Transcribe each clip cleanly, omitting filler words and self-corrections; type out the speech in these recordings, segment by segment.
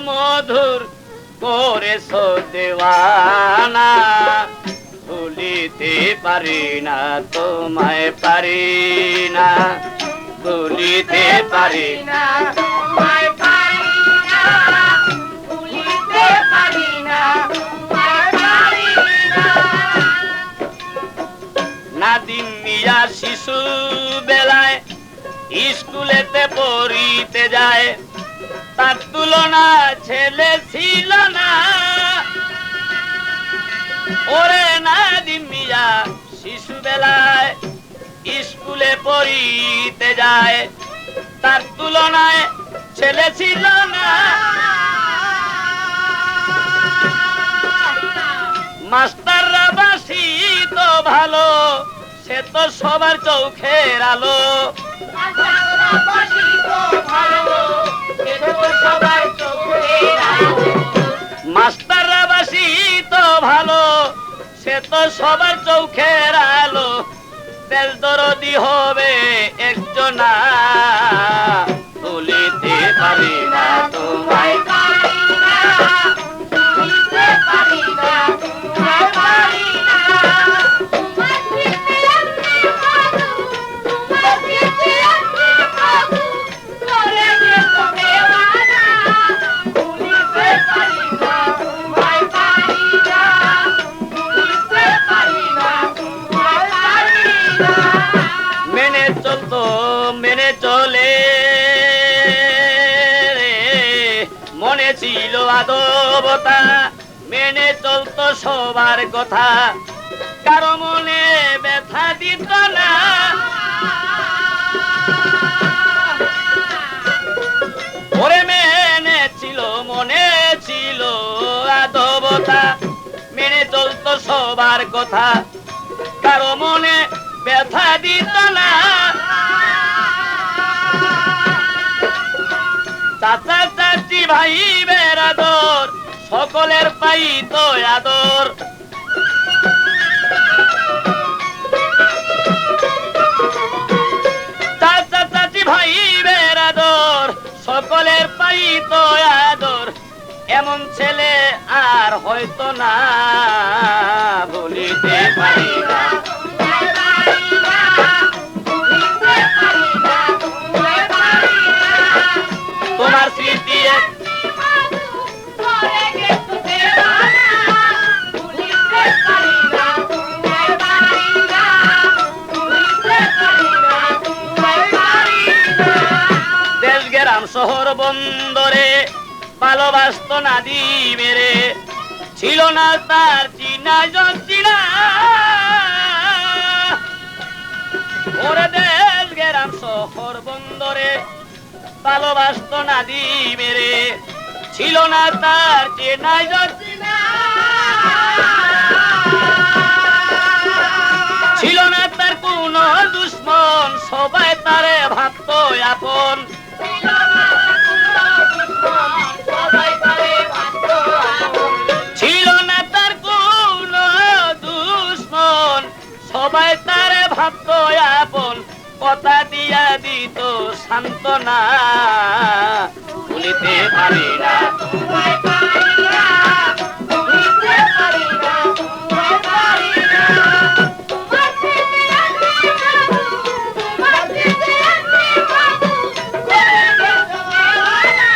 মধুর করেছো দেওয়ানা, ভুলিতে পারি না তোমায়, পারি না ভুলিতে পারি না তোমায়, পারি না ভুলিতে পারি না তোমায়, পারি না। নাদিম মিয়া শিশু বেলায় স্কুলেতে পড়িতে যায়, তার তুলনা ছেলে ছিল না। ওরে নাদিম মিয়া শিশু বেলায় স্কুলে পড়িতে যায়, তার তুলনায় ছেলে ছিল না। মাস্টাররা বাসি তো ভালো, সে তো সবার চোখের আলো। মাস্টাররা বাসি তো ভালো, সে তো সবার চোখের আলো। তেল দরদি হবে একজনা, ভুলিতে পারি না তোমায়, পারি না ভুলিতে পারি না তোমায়, পারি না। তোমার স্মৃতি এমনি মধু, তোমার স্মৃতি এমনি মধু, করে গেছো দেওয়ানা, ভুলিতে পারি না তোমায়, পারি না ভুলিতে পারি না তোমায়, পারি না। মেনে চলতো মেনে চলে মনে ছিল আদবতা, মেনে চলতো সবার কথা, কারো মনে ব্যথা দিত না। ওরে মেনে ছিল মনে ছিল আদবতা, মেনে চলতো সবার কথা, কারো মনে ব্যথা দিত না। চাচা চাচি ভাই বেরাদর সকলের পাইত আদর। চাচা চাচি ভাই বেরাদর সকলের পাইত আদর। এমন ছেলে আর হয়তো না, বলিতে পারি না তোমার স্মৃতি। দেশ গ্রাম শহর বন্দরে ভালোবাসত নাদিমেরে, ছিল না তার চিনা চিনা। ওরে দেশ গ্রাম শহর বন্দরে ভালোবাসত নাদিমেরে, ছিল না তার চেনা চিনা। ছিল না তার কোন দুশ্মন, সবাই তারে ভাবত আপন। ছিল না তার কোন দুশ্মন, সবাই তারে ভাবত আপন। কথা দিয়া দিত সান্ত্বনা, ভুলিতে পারি না তোমায়, পারি না ভুলিতে পারি না তোমায়, পারি না। তোমার স্মৃতি এমনি মধু, তোমার স্মৃতি এমনি মধু, করে গেছো দেওয়ানা,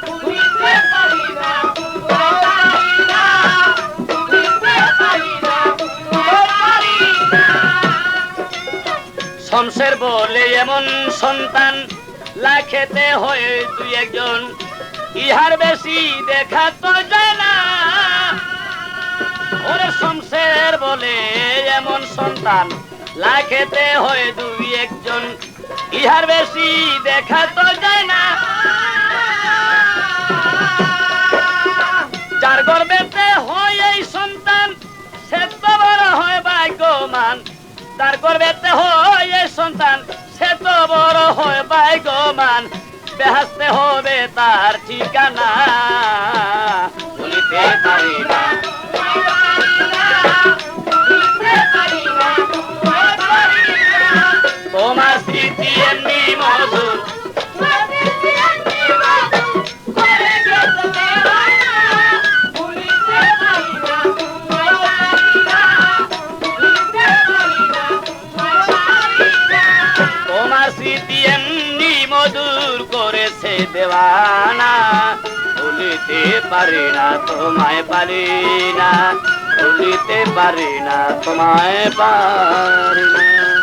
ভুলিতে পারি না তোমায়, পারি না ভুলিতে পারি না তোমায়, পারি না। শমশের বলে এমন সন্তান লাখেতে হয়ে দুই একজন, ইহার বেশি দেখা তো যায় না। ওরে শমশের বলে এমন সন্তান লাখেতে হয়ে দুই একজন, ইহার বেশি দেখা তো যায় না। যার গর্বেতে হয় এই সন্তান, সে তো বড় হয় ভাগ্যবান। তার গর্বেতে হয় এই সন্তান, সে তো বড় হয় ভাগ্যবান। বেহেশতে হবে তার ঠিকানা, বলিতে পারি না তোমার স্মৃতি এমনি মধুর, করে গেছো দেওয়ানা, ভুলিতে পারি না তোমায় পারি না, ভুলিতে পারি না তোমায় পারি না।